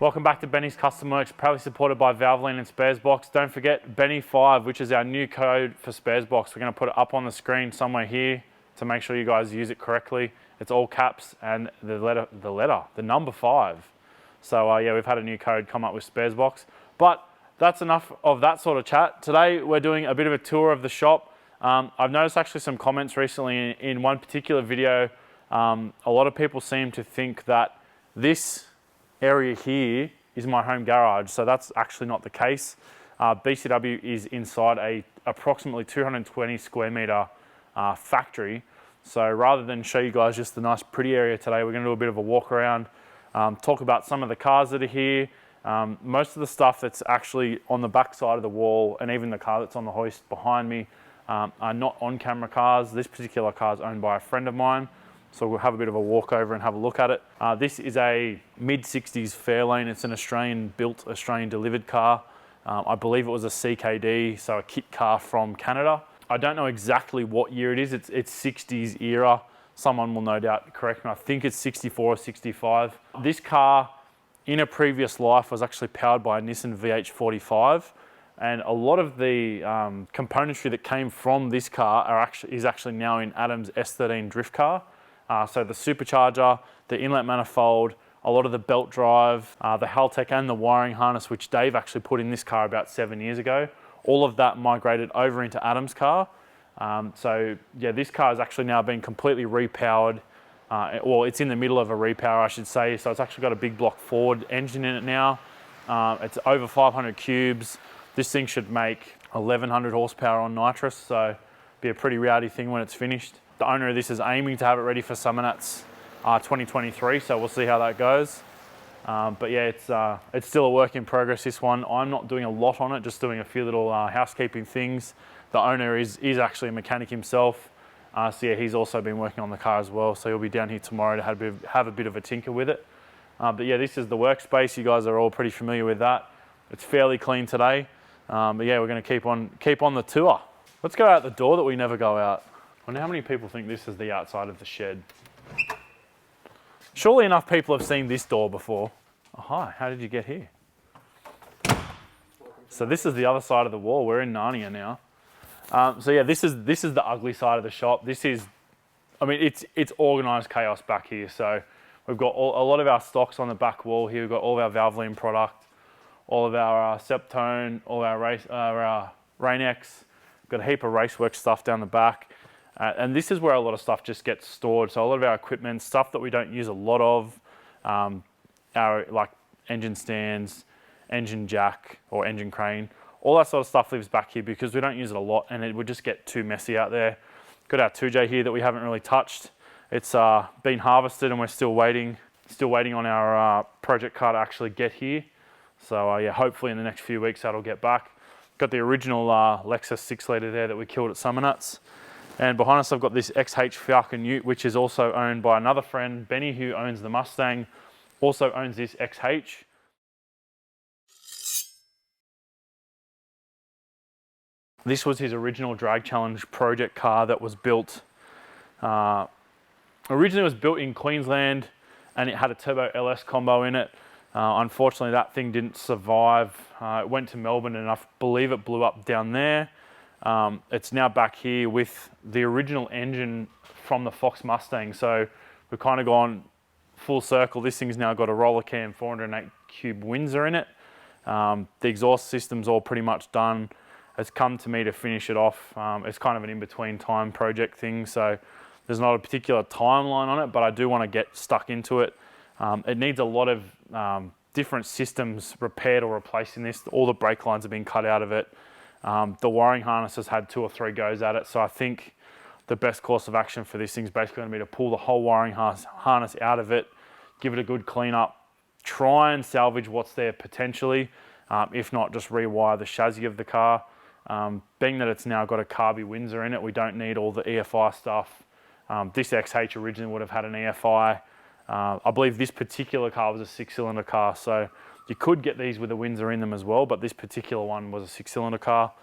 Welcome back to Benny's Custom Works, proudly supported by Valvoline and Sparesbox. Don't forget Benny5, which is our new code for Sparesbox. We're going to put it up on the screen somewhere here to make sure you guys use it correctly. It's all caps and the number 5. So yeah, we've had a new code come up with Sparesbox. But that's enough of that sort of chat. Today we're doing a bit of a tour of the shop. I've noticed actually some comments recently in one particular video. A lot of people seem to think that this area here is my home garage, so that's actually not the case. BCW is inside a approximately 220 square meter factory. So rather than show you guys just the nice pretty area today, we're going to do a bit of a walk around, talk about some of the cars that are here. Most of the stuff that's actually on the back side of the wall, and even the car that's on the hoist behind me, are not on camera cars. This particular car is owned by a friend of mine. So we'll have a bit of a walk over and have a look at it. This is a mid-60s Fairlane. It's an Australian-built, Australian-delivered car. I believe it was a CKD, so a kit car from Canada. I don't know exactly what year it is. It's 60s era. Someone will no doubt correct me. I think it's 64 or 65. This car, in a previous life, was actually powered by a Nissan VH45. And a lot of the componentry that came from this car is actually now in Adam's S13 drift car. So the supercharger, the inlet manifold, a lot of the belt drive, the Haltech and the wiring harness, which Dave actually put in this car about 7 years ago, all of that migrated over into Adam's car. So yeah, this car has actually now been completely repowered. Well, it's in the middle of a repower, I should say. So it's actually got a big block Ford engine in it now. It's over 500 cubes. This thing should make 1100 horsepower on nitrous, so be a pretty rowdy thing when it's finished. The owner of this is aiming to have it ready for Summer Nats 2023, so we'll see how that goes. But yeah, it's still a work in progress, this one. I'm not doing a lot on it, just doing a few little housekeeping things. The owner is actually a mechanic himself. So yeah, he's also been working on the car as well, so he'll be down here tomorrow to have a bit of a tinker with it. But yeah, this is the workspace. You guys are all pretty familiar with that. It's fairly clean today. But yeah, we're going to keep on the tour. Let's go out the door that we never go out. I wonder how many people think this is the outside of the shed. Surely enough people have seen this door before. Oh, hi, how did you get here? So this is the other side of the wall. We're in Narnia now. So yeah, this is the ugly side of the shop. This is, I mean, it's organised chaos back here. So we've got a lot of our stocks on the back wall here. We've got all of our Valvoline product, all of our Septone, all our Rain-X. Got a heap of Racework stuff down the back. And this is where a lot of stuff just gets stored. So a lot of our equipment, stuff that we don't use a lot of, our like engine stands, engine jack or engine crane, all that sort of stuff lives back here because we don't use it a lot and it would just get too messy out there. Got our 2J here that we haven't really touched. It's been harvested and we're still waiting on our project car to actually get here. So yeah, hopefully in the next few weeks that'll get back. Got the original Lexus 6 litre there that we killed at Summer Nats. And behind us, I've got this XH Falcon Ute, which is also owned by another friend, Benny, who owns the Mustang, also owns this XH. This was his original Drag Challenge project car that was built, originally it was built in Queensland and it had a turbo LS combo in it. Unfortunately, that thing didn't survive. It went to Melbourne and I believe it blew up down there. It's now back here with the original engine from the Fox Mustang. So we've kind of gone full circle. This thing's now got a roller cam 408 cube Windsor in it. The exhaust system's all pretty much done. It's come to me to finish it off. It's kind of an in-between time project thing. So there's not a particular timeline on it, but I do want to get stuck into it. It needs a lot of different systems repaired or replaced in this. All the brake lines have been cut out of it. The wiring harness has had 2 or 3 goes at it, so I think the best course of action for this thing is basically going to be to pull the whole wiring harness out of it, give it a good clean up, try and salvage what's there potentially, if not just rewire the chassis of the car. Being that it's now got a carby Windsor in it, we don't need all the EFI stuff. This XH originally would have had an EFI. I believe this particular car was a 6-cylinder car, so you could get these with a Windsor in them as well, but this particular one was a 6-cylinder car.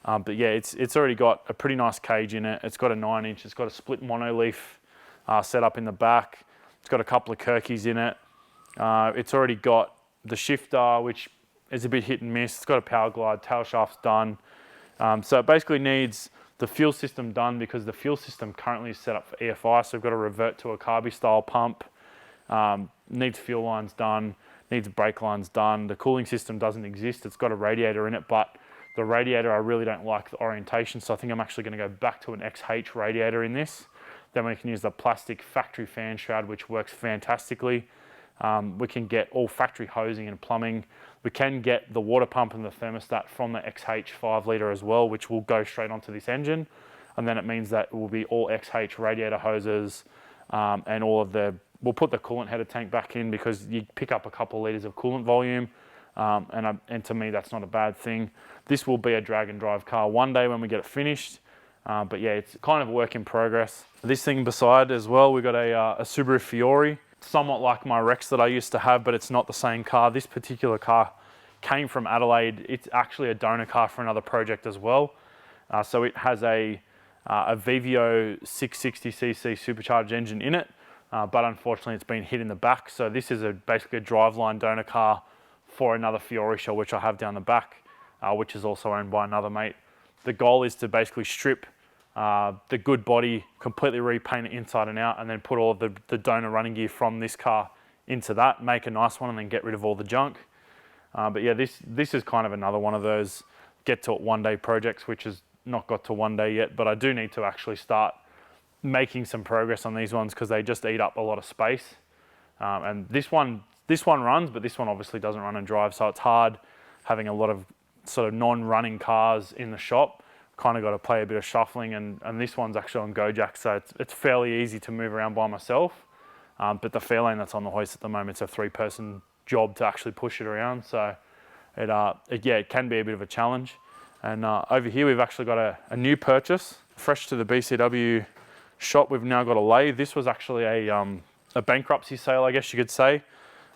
But yeah, it's already got a pretty nice cage in it. It's got a 9-inch. It's got a split monoleaf set up in the back. It's got a couple of Kirkies in it. It's already got the shifter, which is a bit hit and miss. It's got a power glide, tail shaft's done. So it basically needs the fuel system done because the fuel system currently is set up for EFI, so we've got to revert to a carby style pump. Needs fuel lines done, needs brake lines done. The cooling system doesn't exist. It's got a radiator in it, but the radiator, I really don't like the orientation, so I think I'm actually going to go back to an XH radiator in this. Then we can use the plastic factory fan shroud, which works fantastically. We can get all factory hosing and plumbing. We can get the water pump and the thermostat from the XH 5 litre as well, which will go straight onto this engine. And then it means that it will be all XH radiator hoses and all of the, we'll put the coolant header tank back in because you pick up a couple of litres of coolant volume. And to me, that's not a bad thing. This will be a drag and drive car one day when we get it finished. But yeah, it's kind of a work in progress. This thing beside as well, we've got a Subaru Fiore. Somewhat like my Rex that I used to have, but it's not the same car. This particular car came from Adelaide. It's actually a donor car for another project as well. So it has a VVO 660cc supercharged engine in it, but unfortunately it's been hit in the back. So this is basically a driveline donor car for another Fiore shell, which I have down the back, which is also owned by another mate. The goal is to basically strip the good body, completely repaint it inside and out, and then put all of the donor running gear from this car into that, make a nice one, and then get rid of all the junk. But yeah, this is kind of another one of those get to it one day projects, which has not got to one day yet, but I do need to actually start making some progress on these ones because they just eat up a lot of space. And this one runs, but this one obviously doesn't run and drive, so it's hard having a lot of sort of non-running cars in the shop. Kind of got to play a bit of shuffling, and this one's actually on GoJack, so it's fairly easy to move around by myself. But the Fairlane that's on the hoist at the moment, it's a 3-person job to actually push it around, so it can be a bit of a challenge. And over here we've actually got a new purchase, fresh to the BCW shop. We've now got a lathe. This was actually a bankruptcy sale, I guess you could say.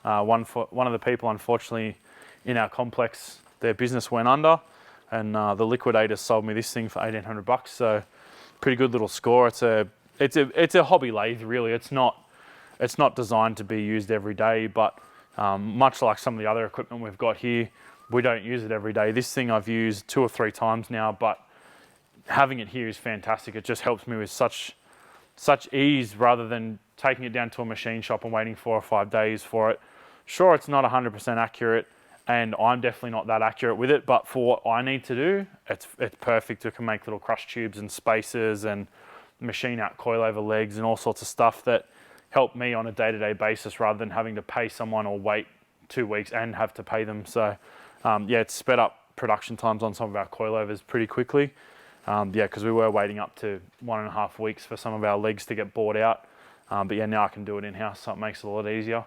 One of the people, unfortunately, in our complex, their business went under, and the liquidators sold me this thing for $1,800. So pretty good little score. It's a hobby lathe, really. It's not designed to be used every day, but much like some of the other equipment we've got here, we don't use it every day. This thing I've used 2 or 3 times now, but having it here is fantastic. It just helps me with such ease rather than taking it down to a machine shop and waiting 4 or 5 days for it. Sure, it's not 100% accurate, and I'm definitely not that accurate with it, but for what I need to do, it's perfect. We can make little crush tubes and spacers and machine out coilover legs and all sorts of stuff that help me on a day-to-day basis rather than having to pay someone or wait 2 weeks and have to pay them. So yeah, it's sped up production times on some of our coilovers pretty quickly. Because we were waiting up to 1.5 weeks for some of our legs to get bored out. But yeah, now I can do it in-house, so it makes it a lot easier.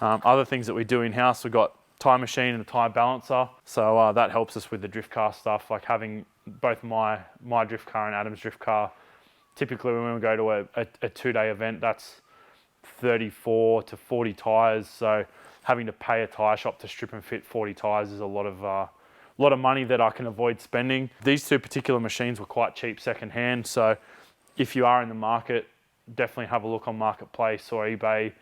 Other things that we do in-house, we've got tie machine and a tie balancer. So that helps us with the drift car stuff, like having both my drift car and Adam's drift car. Typically when we go to a 2-day event, that's 34 to 40 tires. So having to pay a tire shop to strip and fit 40 tires is a lot of money that I can avoid spending. These 2 particular machines were quite cheap secondhand, so if you are in the market, definitely have a look on Marketplace or eBay.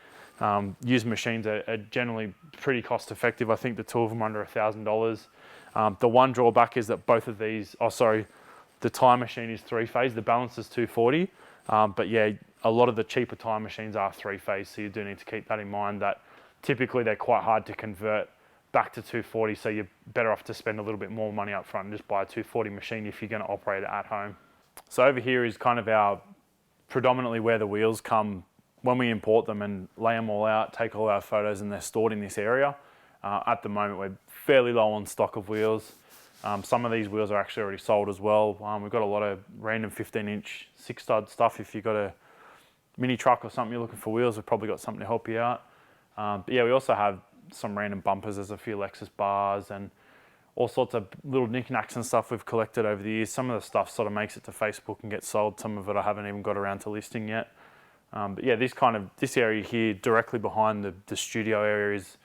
Used machines are generally pretty cost effective. I think the 2 of them are under $1,000. The one drawback is that both of these, the tie machine is 3-phase, the balance is 240. But yeah, a lot of the cheaper tie machines are 3-phase, so you do need to keep that in mind that typically they're quite hard to convert back to 240, so you're better off to spend a little bit more money up front and just buy a 240 machine if you're going to operate it at home. So over here is kind of our predominantly where the wheels come when we import them and lay them all out, take all our photos, and they're stored in this area. At the moment we're fairly low on stock of wheels. Some of these wheels are actually already sold as well. We've got a lot of random 15-inch 6-stud stuff. If you've got a mini truck or something you're looking for wheels, we've probably got something to help you out. But yeah, we also have some random bumpers. There's a few Lexus bars and all sorts of little knickknacks and stuff we've collected over the years. Some of the stuff sort of makes it to Facebook and gets sold. Some of it I haven't even got around to listing yet. But yeah, this area here directly behind the studio area is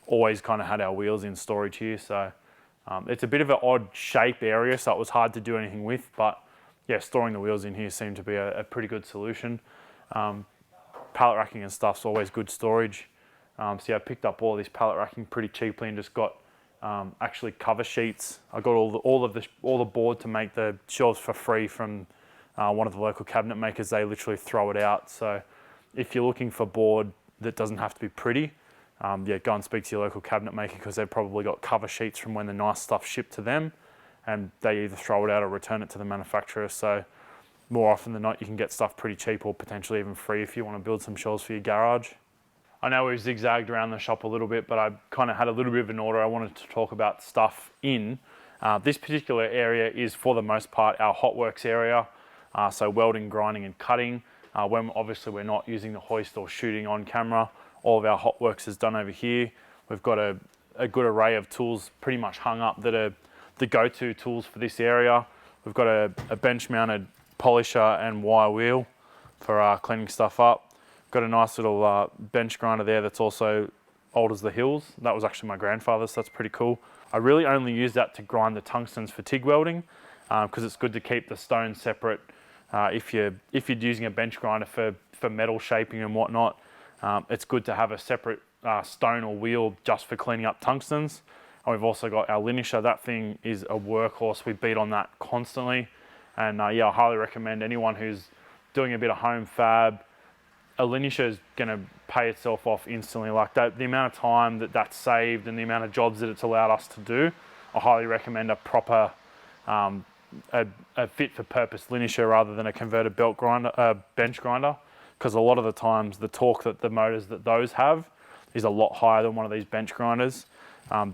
always kind of had our wheels in storage here. So it's a bit of an odd shape area, so it was hard to do anything with, but yeah, storing the wheels in here seemed to be a pretty good solution. Pallet racking and stuff's always good storage. So yeah, I picked up all this pallet racking pretty cheaply and just got actually cover sheets. I got all the board to make the shelves for free from one of the local cabinet makers. They literally throw it out. So if you're looking for board that doesn't have to be pretty, yeah, go and speak to your local cabinet maker, because they've probably got cover sheets from when the nice stuff shipped to them, and they either throw it out or return it to the manufacturer. So more often than not, you can get stuff pretty cheap or potentially even free if you want to build some shelves for your garage. I know we've zigzagged around the shop a little bit, but I kind of had a little bit of an order. I wanted to talk about stuff in. This particular area is, for the most part, our hot works area. So welding, grinding and cutting. When obviously we're not using the hoist or shooting on camera, all of our hot works is done over here. We've got a good array of tools pretty much hung up that are the go-to tools for this area. We've got a bench mounted polisher and wire wheel for cleaning stuff up. Got a nice little bench grinder there that's also old as the hills. That was actually my grandfather's, so that's pretty cool. I really only use that to grind the tungstens for TIG welding, because it's good to keep the stones separate. If you're using a bench grinder for metal shaping and whatnot, it's good to have a separate stone or wheel just for cleaning up tungstens. And we've also got our linisher. That thing is a workhorse. We beat on that constantly. And yeah, I highly recommend anyone who's doing a bit of home fab, a linisher is going to pay itself off instantly. Like that, the amount of time that's saved and the amount of jobs that it's allowed us to do, I highly recommend a proper, a fit for purpose linisher rather than a converted belt grinder, bench grinder, because a lot of the times the torque that the motors that those have is a lot higher than one of these bench grinders.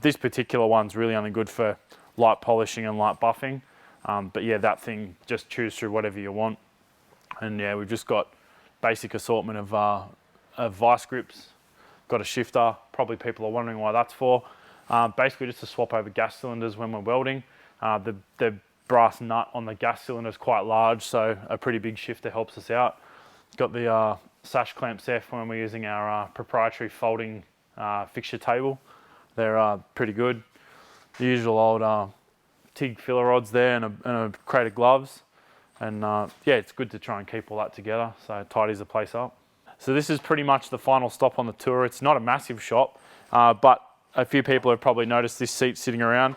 This particular one's really only good for light polishing and light buffing. But yeah, that thing, just choose through whatever you want. And yeah, we've just got basic assortment of vice grips, got a shifter. Probably people are wondering why that's for. Basically just to swap over gas cylinders when we're welding. The brass nut on the gas cylinder is quite large, so a pretty big shifter helps us out. Got the sash clamps there for when we're using our proprietary folding fixture table. They're pretty good. The usual old TIG filler rods there and a crate of gloves. And yeah, it's good to try and keep all that together, so it tidies the place up. So this is pretty much the final stop on the tour. It's not a massive shop, but a few people have probably noticed this seat sitting around.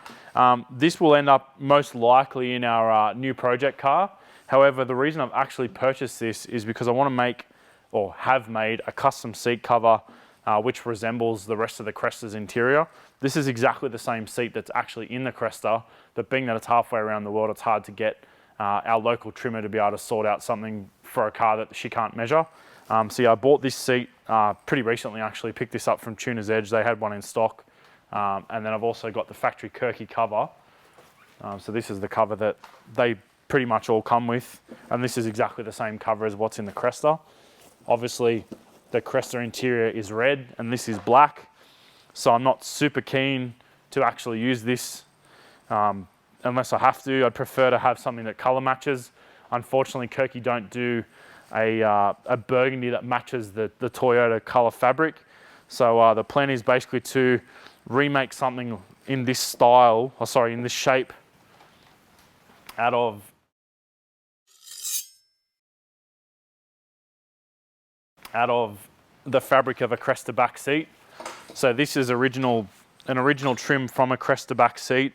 This will end up most likely in our new project car. However, the reason I've actually purchased this is because I want to make, or have made, a custom seat cover which resembles the rest of the Cresta's interior. This is exactly the same seat that's actually in the Cresta, but being that it's halfway around the world, it's hard to get our local trimmer to be able to sort out something for a car that she can't measure. So yeah, I bought this seat pretty recently actually, picked this up from Tuner's Edge. They had one in stock. And then I've also got the factory Kirky cover. So this is the cover that they pretty much all come with. And this is exactly the same cover as what's in the Cresta. Obviously, the Cresta interior is red and this is black. So I'm not super keen to actually use this unless I have to. I'd prefer to have something that color matches. Unfortunately, Kirky don't do a burgundy that matches the Toyota color fabric. So the plan is basically to remake something in this style, in this shape, out of the fabric of a Cresta back seat. So this is an original trim from a Cresta back seat.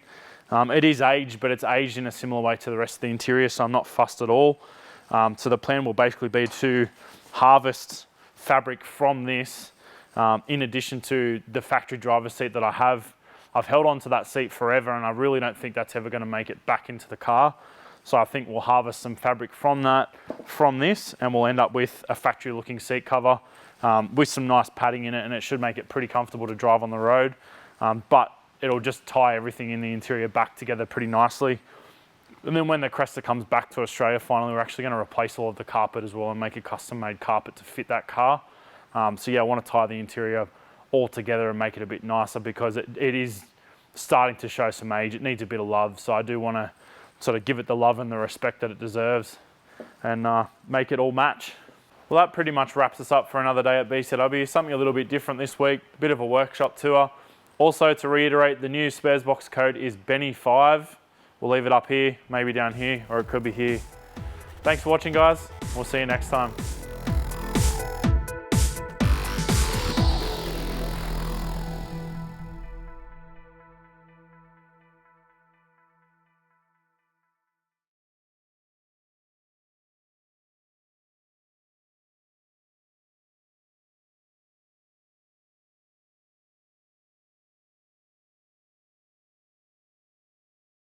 It is aged, but it's aged in a similar way to the rest of the interior, so I'm not fussed at all. So the plan will basically be to harvest fabric from this, in addition to the factory driver's seat that I have. I've held on to that seat forever and I really don't think that's ever going to make it back into the car. So I think we'll harvest some fabric from this, and we'll end up with a factory looking seat cover with some nice padding in it, and it should make it pretty comfortable to drive on the road. But it'll just tie everything in the interior back together pretty nicely. And then when the Cresta comes back to Australia, finally, we're actually going to replace all of the carpet as well and make a custom made carpet to fit that car. So yeah, I want to tie the interior all together and make it a bit nicer, because it is starting to show some age. It needs a bit of love. So I do want to sort of give it the love and the respect that it deserves and make it all match. Well, that pretty much wraps us up for another day at BCW. Something a little bit different this week, a bit of a workshop tour. Also, to reiterate, the new Sparesbox code is Benny5. We'll leave it up here, maybe down here, or it could be here. Thanks for watching, guys. We'll see you next time.